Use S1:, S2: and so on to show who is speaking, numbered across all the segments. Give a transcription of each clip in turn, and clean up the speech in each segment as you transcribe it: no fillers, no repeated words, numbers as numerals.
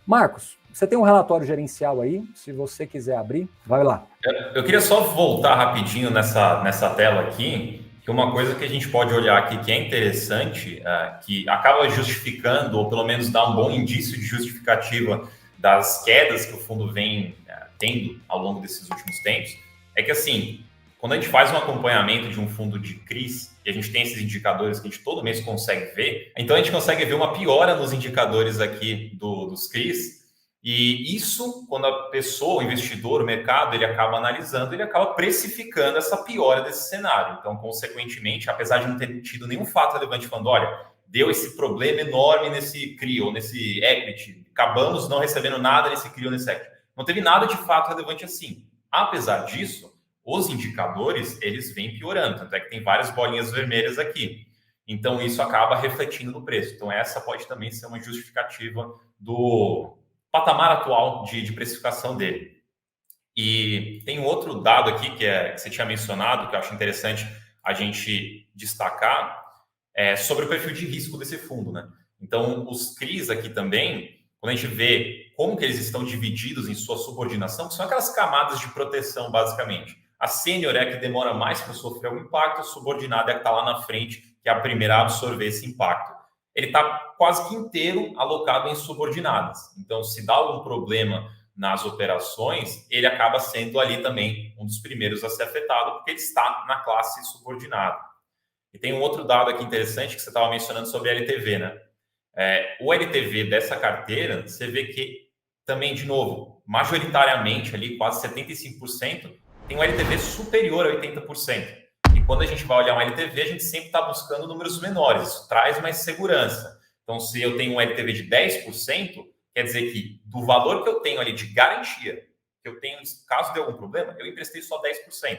S1: Marcos, você tem um relatório gerencial aí, se você quiser abrir, vai lá.
S2: Eu queria só voltar rapidinho nessa tela aqui, que uma coisa que a gente pode olhar aqui que é interessante, que acaba justificando, ou pelo menos dá um bom indício de justificativa das quedas que o fundo vem tendo ao longo desses últimos tempos, é que assim, quando a gente faz um acompanhamento de um fundo de CRIs, e a gente tem esses indicadores que a gente todo mês consegue ver, então a gente consegue ver uma piora nos indicadores aqui dos CRIs, e isso, quando a pessoa, o investidor, o mercado, ele acaba analisando, ele acaba precificando essa piora desse cenário. Então, consequentemente, apesar de não ter tido nenhum fato relevante falando, olha, deu esse problema enorme nesse CRI ou nesse equity, acabamos não recebendo nada nesse CRI ou nesse equity. Não teve nada de fato relevante assim. Apesar disso, os indicadores, eles vêm piorando. Tanto é que tem várias bolinhas vermelhas aqui. Então, isso acaba refletindo no preço. Então, essa pode também ser uma justificativa do patamar atual de precificação dele. E tem um outro dado aqui que você tinha mencionado, que eu acho interessante a gente destacar, sobre o perfil de risco desse fundo, né? Então, os CRIs aqui também, quando a gente vê como que eles estão divididos em sua subordinação, que são aquelas camadas de proteção, basicamente. A sênior é a que demora mais para sofrer algum impacto, a subordinada é a que está lá na frente, que é a primeira a absorver esse impacto. Ele está quase que inteiro alocado em subordinadas. Então, se dá algum problema nas operações, ele acaba sendo ali também um dos primeiros a ser afetado, porque ele está na classe subordinada. E tem um outro dado aqui interessante que você estava mencionando sobre a LTV, né? O LTV dessa carteira, você vê que também, de novo, majoritariamente ali, quase 75%, tem um LTV superior a 80%. E quando a gente vai olhar um LTV, a gente sempre está buscando números menores, isso traz mais segurança. Então, se eu tenho um LTV de 10%, quer dizer que do valor que eu tenho ali de garantia, que eu tenho, caso de algum problema, eu emprestei só 10%.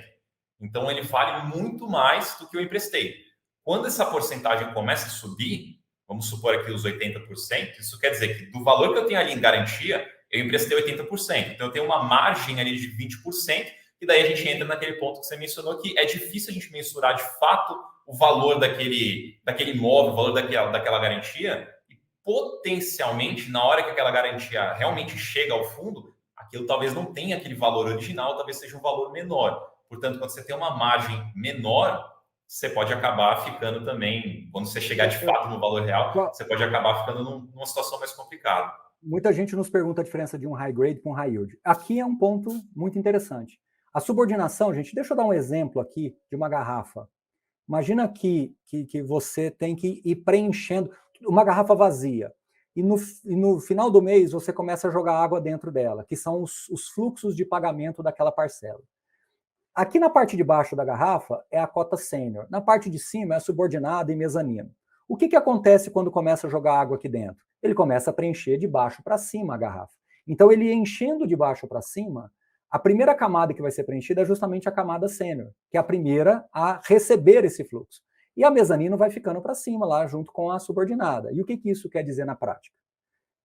S2: Então, ele vale muito mais do que eu emprestei. Quando essa porcentagem começa a subir, vamos supor aqui os 80%, isso quer dizer que do valor que eu tenho ali em garantia, eu emprestei 80%. Então, eu tenho uma margem ali de 20%, e daí a gente entra naquele ponto que você mencionou, que é difícil a gente mensurar de fato o valor daquele imóvel, o valor daquela garantia, e potencialmente, na hora que aquela garantia realmente chega ao fundo, aquilo talvez não tenha aquele valor original, talvez seja um valor menor. Portanto, quando você tem uma margem menor, você pode acabar ficando também, quando você chegar de fato no valor real, você pode acabar ficando numa situação mais complicada.
S1: Muita gente nos pergunta a diferença de um high grade para um high yield. Aqui é um ponto muito interessante. A subordinação, gente, deixa eu dar um exemplo aqui de uma garrafa. Imagina que você tem que ir preenchendo uma garrafa vazia. E no final do mês você começa a jogar água dentro dela, que são os fluxos de pagamento daquela parcela. Aqui na parte de baixo da garrafa é a cota sênior. Na parte de cima é a subordinada e mezanino. O que acontece quando começa a jogar água aqui dentro? Ele começa a preencher de baixo para cima a garrafa. Então, ele enchendo de baixo para cima, a primeira camada que vai ser preenchida é justamente a camada sênior, que é a primeira a receber esse fluxo. E a mezanino vai ficando para cima lá, junto com a subordinada. E o que isso quer dizer na prática?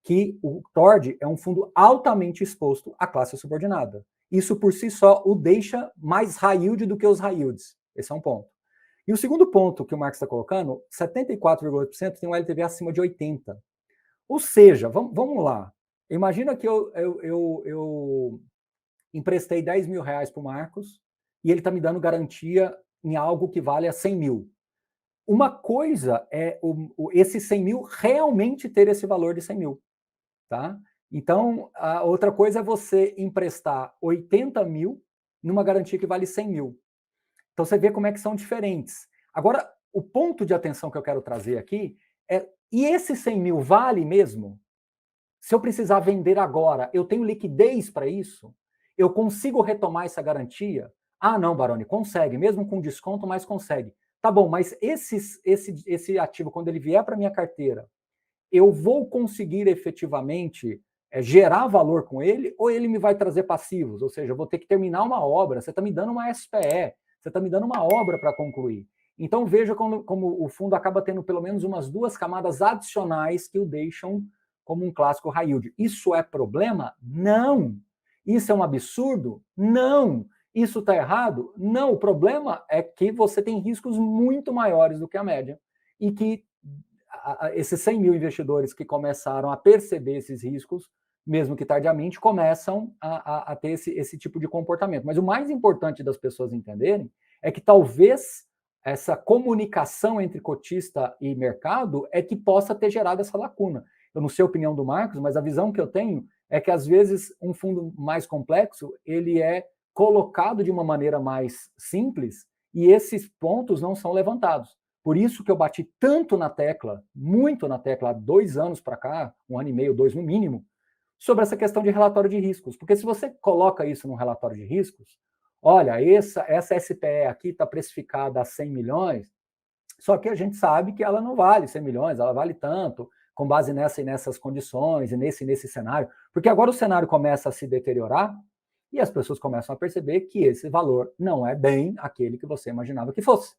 S1: Que o TORD é um fundo altamente exposto à classe subordinada. Isso por si só o deixa mais high yield do que os high yields. Esse é um ponto. E o segundo ponto que o Marx está colocando, 74,8% tem um LTV acima de 80%. Ou seja, vamos lá. Imagina que eu emprestei 10 mil reais para o Marcos e ele está me dando garantia em algo que vale a 100 mil. Uma coisa é esse 100 mil realmente ter esse valor de 100 mil. Tá? Então, a outra coisa é você emprestar 80 mil numa garantia que vale 100 mil. Então, você vê como é que são diferentes. Agora, o ponto de atenção que eu quero trazer aqui é, e esse 100 mil vale mesmo? Se eu precisar vender agora, eu tenho liquidez para isso? Eu consigo retomar essa garantia? Não, Baroni, consegue, mesmo com desconto, mas consegue. Tá bom, mas esse ativo, quando ele vier para minha carteira, eu vou conseguir efetivamente gerar valor com ele, ou ele me vai trazer passivos? Ou seja, eu vou ter que terminar uma obra, você está me dando uma SPE, você está me dando uma obra para concluir. Então veja como o fundo acaba tendo pelo menos umas duas camadas adicionais que o deixam como um clássico high yield. Isso é problema? Não. Isso é um absurdo? Não. Isso está errado? Não. O problema é que você tem riscos muito maiores do que a média e que esses 100 mil investidores que começaram a perceber esses riscos mesmo que tardiamente, começam a ter esse tipo de comportamento. Mas o mais importante das pessoas entenderem é que talvez essa comunicação entre cotista e mercado é que possa ter gerado essa lacuna. Eu não sei a opinião do Marcos, mas a visão que eu tenho é que, às vezes, um fundo mais complexo, ele é colocado de uma maneira mais simples e esses pontos não são levantados. Por isso que eu bati tanto na tecla, muito na tecla, há 2 anos para cá, 1 ano e meio, 2 no mínimo, sobre essa questão de relatório de riscos. Porque se você coloca isso num relatório de riscos, olha, essa SPE aqui está precificada a 100 milhões, só que a gente sabe que ela não vale 100 milhões, ela vale tanto, com base nessa e nessas condições, e nesse cenário. Porque agora o cenário começa a se deteriorar e as pessoas começam a perceber que esse valor não é bem aquele que você imaginava que fosse.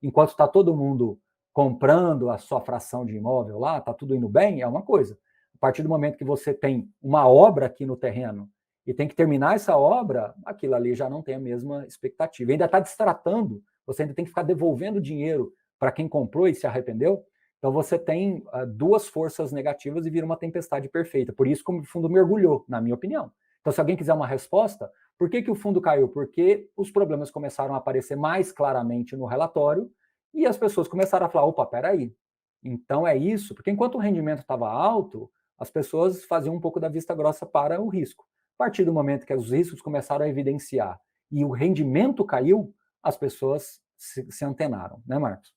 S1: Enquanto está todo mundo comprando a sua fração de imóvel lá, está tudo indo bem, é uma coisa. A partir do momento que você tem uma obra aqui no terreno e tem que terminar essa obra, aquilo ali já não tem a mesma expectativa. Ainda está destratando, você ainda tem que ficar devolvendo dinheiro para quem comprou e se arrependeu. Então você tem 2 forças negativas e vira uma tempestade perfeita. Por isso que o fundo mergulhou, na minha opinião. Então, se alguém quiser uma resposta, por que o fundo caiu? Porque os problemas começaram a aparecer mais claramente no relatório e as pessoas começaram a falar, opa, peraí, então é isso? Porque enquanto o rendimento estava alto, as pessoas faziam um pouco da vista grossa para o risco. A partir do momento que os riscos começaram a evidenciar e o rendimento caiu, as pessoas se antenaram, né, Marcos?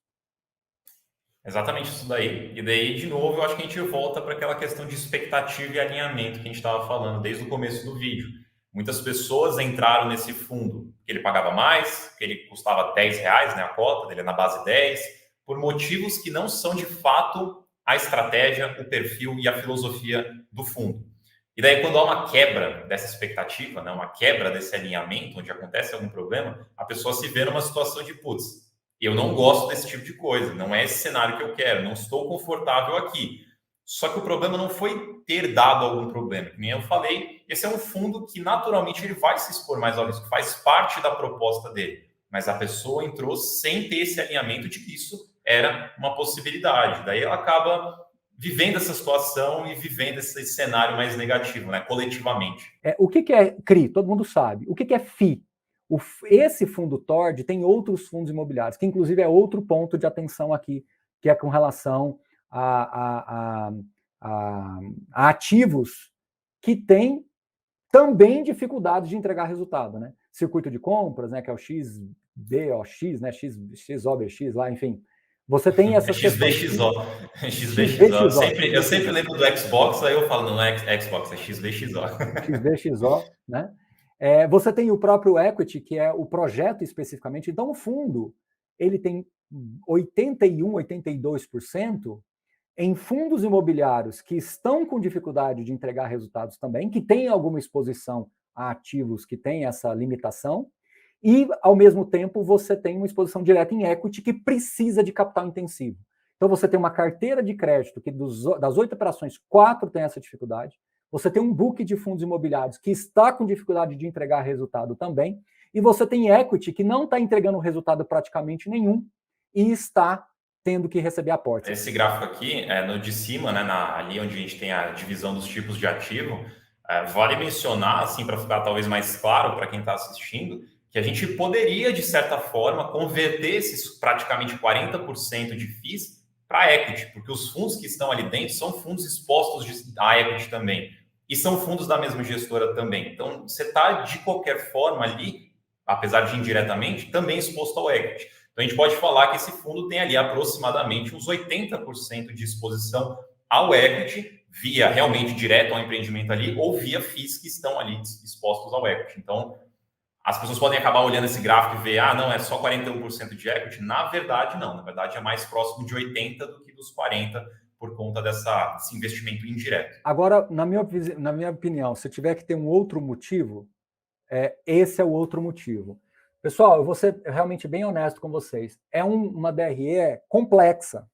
S2: Exatamente isso daí. E daí, de novo, eu acho que a gente volta para aquela questão de expectativa e alinhamento que a gente estava falando desde o começo do vídeo. Muitas pessoas entraram nesse fundo que ele pagava mais, que ele custava R$10, né, a cota dele é na base 10, por motivos que não são de fato a estratégia, o perfil e a filosofia do fundo. E daí, quando há uma quebra dessa expectativa, né, uma quebra desse alinhamento, onde acontece algum problema, a pessoa se vê numa situação de, putz, eu não gosto desse tipo de coisa, não é esse cenário que eu quero, não estou confortável aqui. Só que o problema não foi ter dado algum problema. Como eu falei, esse é um fundo que naturalmente ele vai se expor mais ao risco, faz parte da proposta dele. Mas a pessoa entrou sem ter esse alinhamento de que isso era uma possibilidade. Daí ela acaba vivendo essa situação e vivendo esse cenário mais negativo, né, coletivamente.
S1: O que é CRI? Todo mundo sabe. O que é FI? Esse fundo TORD tem outros fundos imobiliários, que inclusive é outro ponto de atenção aqui, que é com relação a ativos que têm também dificuldades de entregar resultado, né? Circuito de compras, né, que é o XBOX, né, XOBX lá, enfim. Você tem essas
S2: XBXO.
S1: XBXO.
S2: Eu sempre lembro do Xbox, aí eu falo, não é Xbox, é XBXO.
S1: XBXO, né? Você tem o próprio equity, que é o projeto especificamente. Então, o fundo, ele tem 81%, 82% em fundos imobiliários que estão com dificuldade de entregar resultados também, que têm alguma exposição a ativos que têm essa limitação, e, ao mesmo tempo, você tem uma exposição direta em equity que precisa de capital intensivo. Então, você tem uma carteira de crédito que das 8 operações, 4 tem essa dificuldade. Você tem um book de fundos imobiliários que está com dificuldade de entregar resultado também. E você tem equity que não está entregando resultado praticamente nenhum e está tendo que receber aportes.
S2: Esse gráfico aqui, no de cima, né, ali onde a gente tem a divisão dos tipos de ativo, vale mencionar, assim, para ficar talvez mais claro para quem está assistindo, que a gente poderia, de certa forma, converter esses praticamente 40% de FIIs para equity, porque os fundos que estão ali dentro são fundos expostos a equity também, e são fundos da mesma gestora também. Então, você está, de qualquer forma, ali, apesar de indiretamente, também exposto ao equity. Então, a gente pode falar que esse fundo tem ali aproximadamente uns 80% de exposição ao equity, via realmente direto ao empreendimento ali, ou via FIIs que estão ali expostos ao equity. Então, as pessoas podem acabar olhando esse gráfico e ver, não, é só 41% de equity. Na verdade, não. Na verdade, é mais próximo de 80% do que dos 40%, por conta desse investimento indireto.
S1: Agora, na minha opinião, se tiver que ter um outro motivo, esse é o outro motivo. Pessoal, eu vou ser realmente bem honesto com vocês. É uma DRE complexa.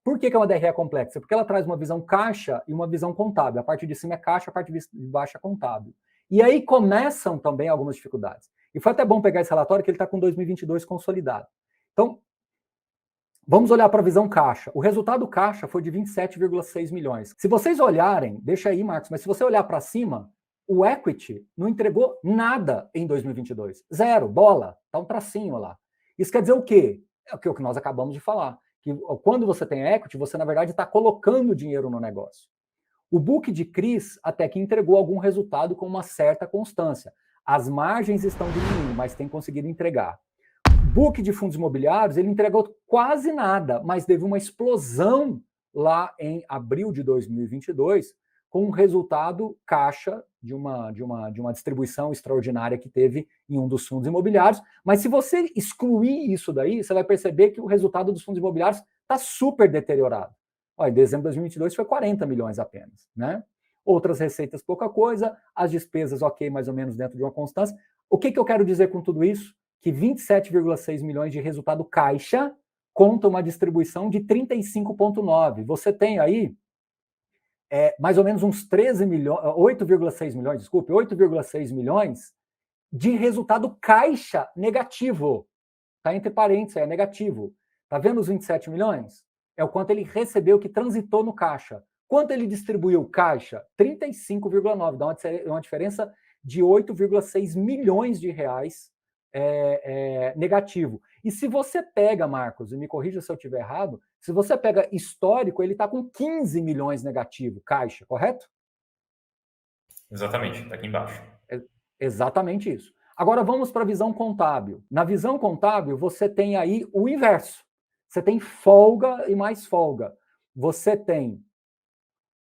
S1: Por que é uma DRE complexa? Porque ela traz uma visão caixa e uma visão contábil. A parte de cima é caixa, a parte de baixo é contábil. E aí começam também algumas dificuldades. E foi até bom pegar esse relatório, que ele está com 2022 consolidado. Então, Vamos olhar para a visão caixa. O resultado caixa foi de 27,6 milhões. Se vocês olharem, deixa aí, Marcos, mas se você olhar para cima, o equity não entregou nada em 2022. Zero, bola, tá um tracinho lá. Isso quer dizer o quê? É o que nós acabamos de falar. Que quando você tem equity, você na verdade está colocando dinheiro no negócio. O book de Cris até que entregou algum resultado com uma certa constância. As margens estão diminuindo, mas tem conseguido entregar. Book de fundos imobiliários, ele entregou quase nada, mas teve uma explosão lá em abril de 2022, com um resultado caixa de uma distribuição extraordinária que teve em um dos fundos imobiliários. Mas se você excluir isso daí, você vai perceber que o resultado dos fundos imobiliários está super deteriorado. Ó, em dezembro de 2022 foi 40 milhões apenas, né? Outras receitas, pouca coisa, as despesas, ok, mais ou menos dentro de uma constância. O que eu quero dizer com tudo isso? Que 27,6 milhões de resultado caixa conta uma distribuição de 35,9. Você tem aí mais ou menos uns 13 milhões, 8,6 milhões, desculpe, 8,6 milhões de resultado caixa negativo. Está entre parênteses, é negativo. Está vendo os 27 milhões? É o quanto ele recebeu que transitou no caixa. Quanto ele distribuiu caixa? 35,9. Dá uma diferença de 8,6 milhões de reais negativo. E se você pega, Marcos, e me corrija se eu estiver errado, se você pega histórico, ele está com 15 milhões negativo, caixa, correto?
S2: Exatamente, está aqui embaixo.
S1: Exatamente isso. Agora vamos para a visão contábil. Na visão contábil, você tem aí o inverso. Você tem folga e mais folga. Você tem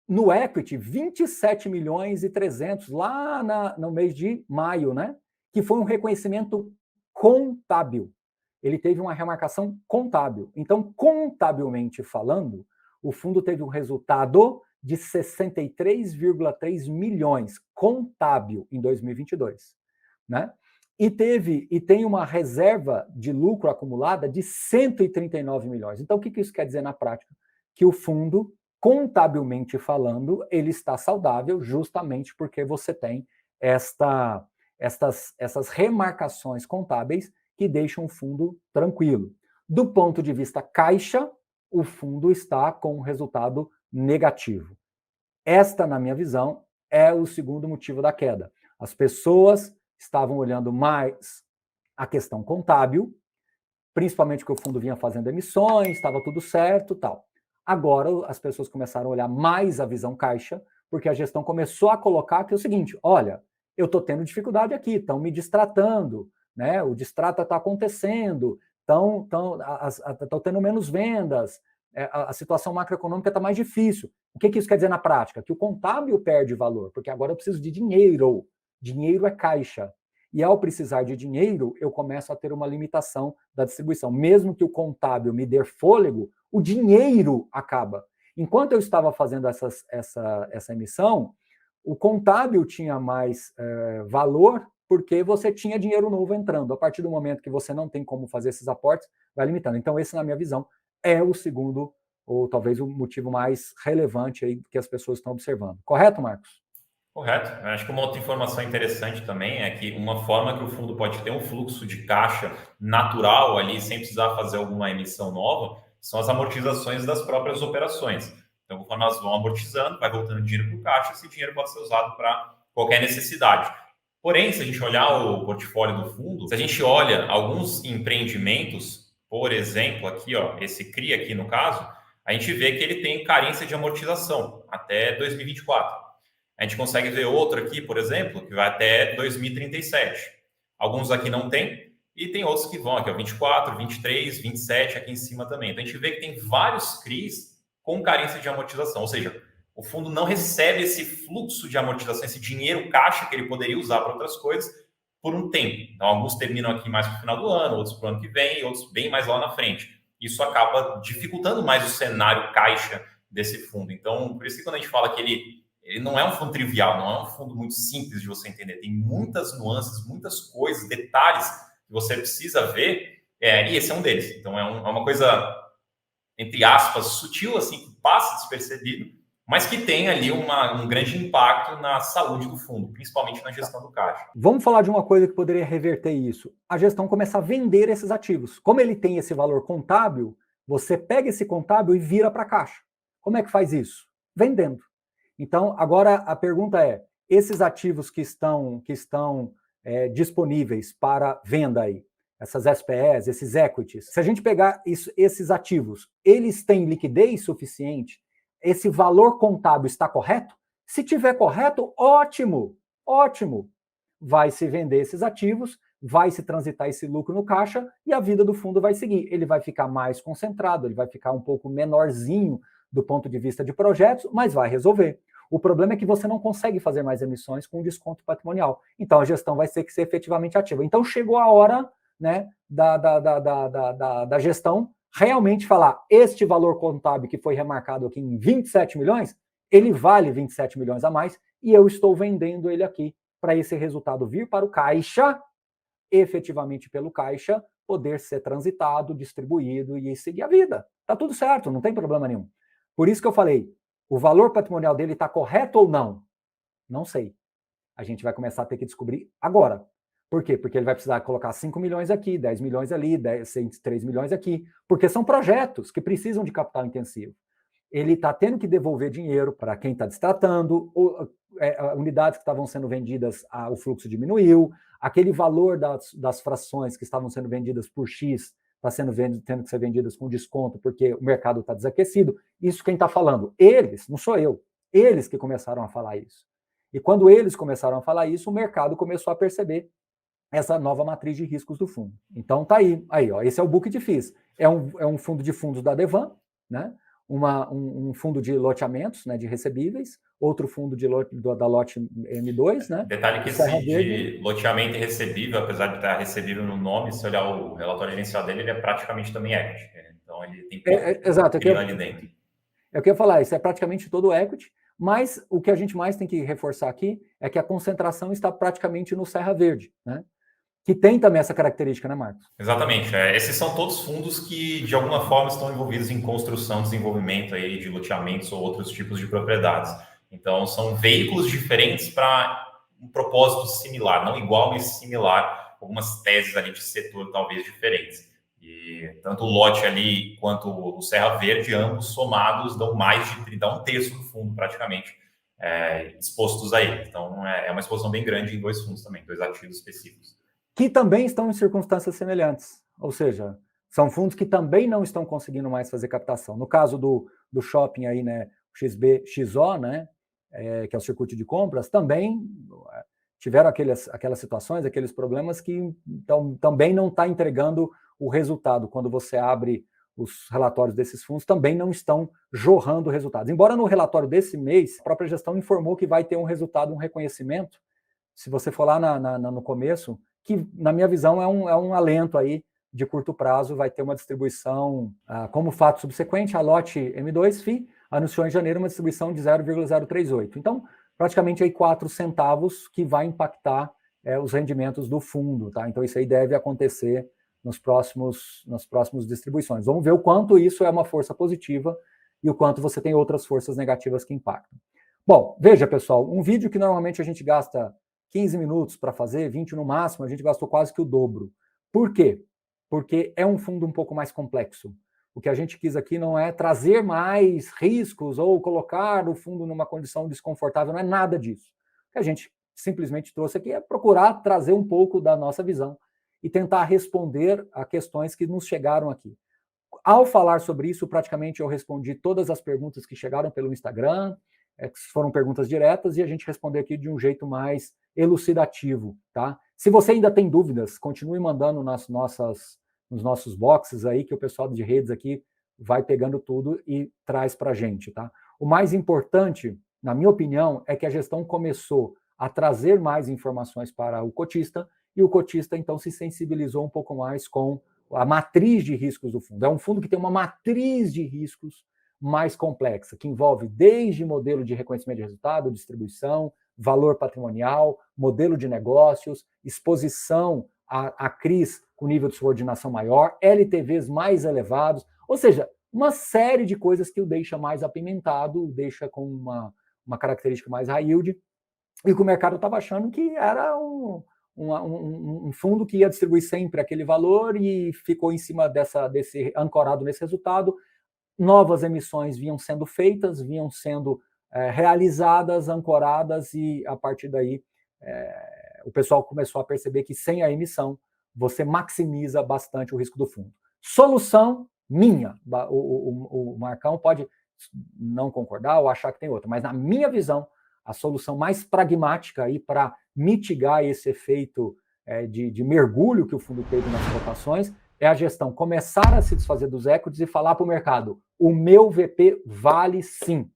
S1: no equity 27 milhões e 300 lá no mês de maio, né? Que foi um reconhecimento contábil. Ele teve uma remarcação contábil. Então, contabilmente falando, o fundo teve um resultado de 63,3 milhões contábil em 2022, né? E tem uma reserva de lucro acumulada de 139 milhões. Então, o que isso quer dizer na prática? Que o fundo, contabilmente falando, ele está saudável justamente porque você tem essas remarcações contábeis que deixam o fundo tranquilo. Do ponto de vista caixa, o fundo está com um resultado negativo. Esta, na minha visão, é o segundo motivo da queda. As pessoas estavam olhando mais a questão contábil, principalmente que o fundo vinha fazendo emissões, estava tudo certo, tal. Agora as pessoas começaram a olhar mais a visão caixa, porque a gestão começou a colocar que é o seguinte, olha, eu estou tendo dificuldade aqui, estão me distratando, né? O distrata está acontecendo, estão tendo menos vendas, a situação macroeconômica está mais difícil. O que isso quer dizer na prática? Que o contábil perde valor, porque agora eu preciso de dinheiro. Dinheiro é caixa. E ao precisar de dinheiro, eu começo a ter uma limitação da distribuição. Mesmo que o contábil me dê fôlego, o dinheiro acaba. Enquanto eu estava fazendo essa emissão, o contábil tinha mais valor porque você tinha dinheiro novo entrando. A partir do momento que você não tem como fazer esses aportes, vai limitando. Então, esse, na minha visão, é o segundo, ou talvez o motivo mais relevante aí que as pessoas estão observando. Correto, Marcos?
S2: Correto. Eu acho que uma outra informação interessante também é que uma forma que o fundo pode ter um fluxo de caixa natural ali, sem precisar fazer alguma emissão nova, são as amortizações das próprias operações. Então, conforme elas vão amortizando, vai voltando dinheiro para o caixa, esse dinheiro pode ser usado para qualquer necessidade. Porém, se a gente olhar o portfólio do fundo, se a gente olha alguns empreendimentos, por exemplo, aqui, ó, esse CRI aqui no caso, a gente vê que ele tem carência de amortização até 2024. A gente consegue ver outro aqui, por exemplo, que vai até 2037. Alguns aqui não tem, e tem outros que vão aqui, ó, 24, 23, 27 aqui em cima também. Então, a gente vê que tem vários CRIs com carência de amortização, ou seja, o fundo não recebe esse fluxo de amortização, esse dinheiro caixa que ele poderia usar para outras coisas por um tempo. Então, alguns terminam aqui mais para o final do ano, outros para o ano que vem, e outros bem mais lá na frente. Isso acaba dificultando mais o cenário caixa desse fundo. Então, por isso que quando a gente fala que ele não é um fundo trivial, não é um fundo muito simples de você entender. Tem muitas nuances, muitas coisas, detalhes que você precisa ver, e esse é um deles. Então, é uma coisa, entre aspas, sutil, assim, que passa despercebido, mas que tem ali um grande impacto na saúde do fundo, principalmente na gestão do caixa.
S1: Vamos falar de uma coisa que poderia reverter isso. A gestão começa a vender esses ativos. Como ele tem esse valor contábil, Você pega esse contábil e vira para a caixa. Como é que faz isso? Vendendo. Então, agora a pergunta é, esses ativos que estão disponíveis para venda aí, essas SPEs, esses equities, se a gente pegar esses ativos, eles têm liquidez suficiente? Esse valor contábil está correto? Se tiver correto, ótimo, ótimo. Vai se vender esses ativos, vai se transitar esse lucro no caixa e a vida do fundo vai seguir. Ele vai ficar mais concentrado, ele vai ficar um pouco menorzinho do ponto de vista de projetos, mas vai resolver. O problema é que você não consegue fazer mais emissões com desconto patrimonial. Então a gestão vai ter que ser efetivamente ativa. Então chegou a hora, né, da gestão realmente falar, este valor contábil que foi remarcado aqui em 27 milhões, ele vale 27 milhões a mais e eu estou vendendo ele aqui para esse resultado vir para o caixa, efetivamente pelo caixa, poder ser transitado, distribuído e seguir a vida. Tá tudo certo, não tem problema nenhum. Por isso que eu falei, o valor patrimonial dele está correto ou não? Não sei. A gente vai começar a ter que descobrir agora. Por quê? Porque ele vai precisar colocar 5 milhões aqui, 10 milhões ali, 3 milhões aqui, porque são projetos que precisam de capital intensivo. Ele está tendo que devolver dinheiro para quem está destratando, unidades que estavam sendo vendidas, o fluxo diminuiu, aquele valor das frações que estavam sendo vendidas por X está tendo que ser vendidas com desconto porque o mercado está desaquecido. Isso quem está falando? Eles, não sou eu. Eles que começaram a falar isso. E quando eles começaram a falar isso, o mercado começou a perceber essa nova matriz de riscos do fundo. Então tá aí ó, esse é o book de FIIs. É um fundo de fundos da Devan, né? Um fundo de loteamentos, né, de recebíveis, outro fundo da lote M2, né?
S2: Detalhe que esse de loteamento e recebível, apesar de estar recebível no nome, se olhar o relatório gerencial dele, ele é praticamente também equity. Então ele tem
S1: exato,
S2: ali dentro.
S1: É o que eu ia falar, isso é praticamente todo equity, mas o que a gente mais tem que reforçar aqui é que a concentração está praticamente no Serra Verde, né? Que tem também essa característica, né, Marcos?
S2: Exatamente. Esses são todos fundos que, de alguma forma, estão envolvidos em construção, desenvolvimento aí de loteamentos ou outros tipos de propriedades. Então, são veículos diferentes para um propósito similar, não igual, mas similar, algumas teses ali de setor talvez diferentes. E tanto o lote ali quanto o Serra Verde, ambos somados, dão dá um terço do fundo praticamente expostos a ele. Então, é uma exposição bem grande em dois fundos também, dois ativos específicos.
S1: Que também estão em circunstâncias semelhantes, ou seja, são fundos que também não estão conseguindo mais fazer captação. No caso do shopping aí, né, XO, né, que é o circuito de compras, também tiveram aquelas situações, aqueles problemas que também não está entregando o resultado. Quando você abre os relatórios desses fundos, também não estão jorrando resultados. Embora no relatório desse mês, a própria gestão informou que vai ter um resultado, um reconhecimento. Se você for lá no começo, que, na minha visão, é um alento aí de curto prazo, vai ter uma distribuição, como fato subsequente, a lote M2 FI anunciou em janeiro uma distribuição de 0,038. Então, praticamente aí 4 centavos que vai impactar os rendimentos do fundo, tá? Então, isso aí deve acontecer nas próximas distribuições. Vamos ver o quanto isso é uma força positiva e o quanto você tem outras forças negativas que impactam. Bom, veja, pessoal, um vídeo que normalmente a gente gasta 15 minutos para fazer, 20 no máximo, a gente gastou quase que o dobro. Por quê? Porque é um fundo um pouco mais complexo. O que a gente quis aqui não é trazer mais riscos ou colocar o fundo numa condição desconfortável, não é nada disso. O que a gente simplesmente trouxe aqui é procurar trazer um pouco da nossa visão e tentar responder a questões que nos chegaram aqui. Ao falar sobre isso, praticamente eu respondi todas as perguntas que chegaram pelo Instagram, que foram perguntas diretas, e a gente respondeu aqui de um jeito mais elucidativo, tá? Se você ainda tem dúvidas, continue mandando nos nossos boxes aí, que o pessoal de redes aqui vai pegando tudo e traz para a gente, tá? O mais importante, na minha opinião, é que a gestão começou a trazer mais informações para o cotista, e o cotista, então, se sensibilizou um pouco mais com a matriz de riscos do fundo. É um fundo que tem uma matriz de riscos mais complexa, que envolve desde modelo de reconhecimento de resultado, distribuição, valor patrimonial, modelo de negócios, exposição a CRIs com nível de subordinação maior, LTVs mais elevados, ou seja, uma série de coisas que o deixa mais apimentado, o deixa com uma característica mais high yield, e que o mercado estava achando que era um fundo que ia distribuir sempre aquele valor e ficou em cima desse ancorado nesse resultado. Novas emissões vinham sendo feitas, vinham sendo realizadas, ancoradas, e a partir daí o pessoal começou a perceber que sem a emissão você maximiza bastante o risco do fundo. Solução minha, o Marcão pode não concordar ou achar que tem outra, mas na minha visão, a solução mais pragmática aí para mitigar esse efeito de mergulho que o fundo teve nas cotações é a gestão começar a se desfazer dos equities e falar para o mercado: o meu VP vale sim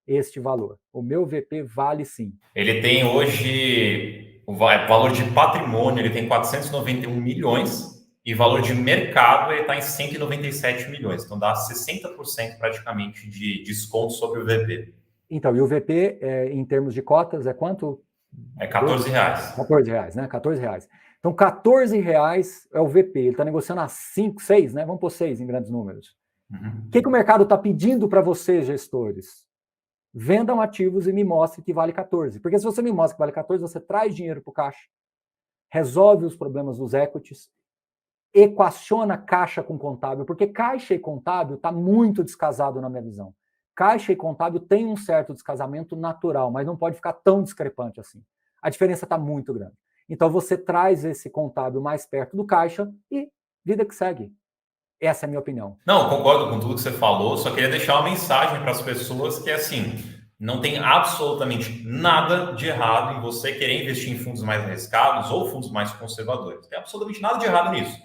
S1: este valor, o meu VP vale sim.
S2: Ele tem hoje o valor de patrimônio, ele tem 491 milhões e valor de mercado ele está em 197 milhões, então dá 60% praticamente de desconto sobre o VP.
S1: Então, e o VP, em termos de cotas, é quanto?
S2: É R$14.
S1: R$14, né? R$14. Então, R$14 é o VP. Ele está negociando a 5, 6, né? Vamos pôr 6 em grandes números. O que o mercado está pedindo para vocês, gestores? Vendam ativos e me mostrem que vale 14. Porque se você me mostra que vale 14, você traz dinheiro para o caixa, resolve os problemas dos equities, equaciona caixa com contábil, porque caixa e contábil está muito descasado na minha visão. Caixa e contábil tem um certo descasamento natural, mas não pode ficar tão discrepante assim. A diferença está muito grande. Então você traz esse contábil mais perto do caixa e vida que segue. Essa é a minha opinião.
S2: Não, concordo com tudo que você falou, só queria deixar uma mensagem para as pessoas que é assim, não tem absolutamente nada de errado em você querer investir em fundos mais arriscados ou fundos mais conservadores. Não tem absolutamente nada de errado nisso.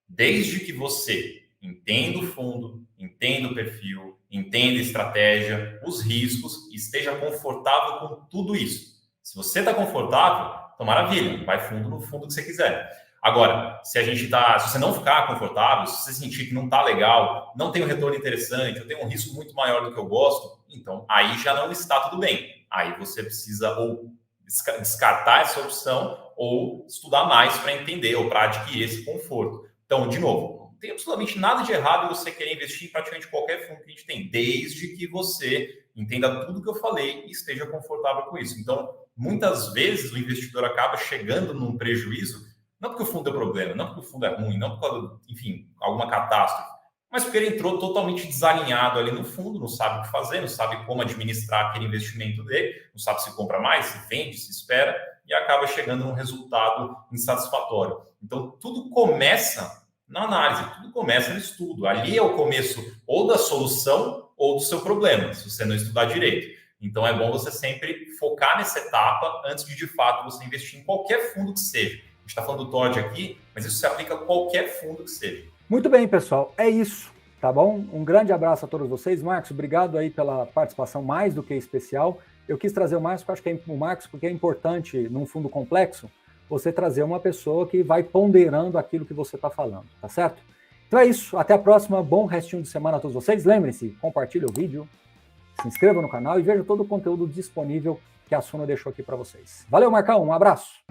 S2: Desde que você entenda o fundo, entenda o perfil, entenda a estratégia, os riscos e esteja confortável com tudo isso. Se você está confortável, então maravilha, vai fundo no fundo que você quiser. Agora, se você não ficar confortável, se você sentir que não está legal, não tem um retorno interessante, eu tenho um risco muito maior do que eu gosto, então aí já não está tudo bem. Aí você precisa ou descartar essa opção ou estudar mais para entender ou para adquirir esse conforto. Então, de novo, não tem absolutamente nada de errado em você querer investir em praticamente qualquer fundo que a gente tem, desde que você entenda tudo que eu falei e esteja confortável com isso. Então, muitas vezes o investidor acaba chegando num prejuízo, não porque o fundo é problema, não porque o fundo é ruim, não por, enfim, alguma catástrofe, mas porque ele entrou totalmente desalinhado ali no fundo, não sabe o que fazer, não sabe como administrar aquele investimento dele, não sabe se compra mais, se vende, se espera, e acaba chegando num resultado insatisfatório. Então, tudo começa na análise, tudo começa no estudo. Ali é o começo ou da solução ou do seu problema, se você não estudar direito. Então, é bom você sempre focar nessa etapa antes de fato, você investir em qualquer fundo que seja. A gente está falando do Todd aqui, mas isso se aplica a qualquer fundo que seja.
S1: Muito bem, pessoal. É isso, tá bom? Um grande abraço a todos vocês. Marcos, obrigado aí pela participação mais do que especial. Eu quis trazer o Marcos, porque eu acho que o Marcos, porque é importante, num fundo complexo, você trazer uma pessoa que vai ponderando aquilo que você está falando, tá certo? Então é isso. Até a próxima. Bom restinho de semana a todos vocês. Lembrem-se, compartilhe o vídeo, se inscreva no canal e veja todo o conteúdo disponível que a Suno deixou aqui para vocês. Valeu, Marcão. Um abraço.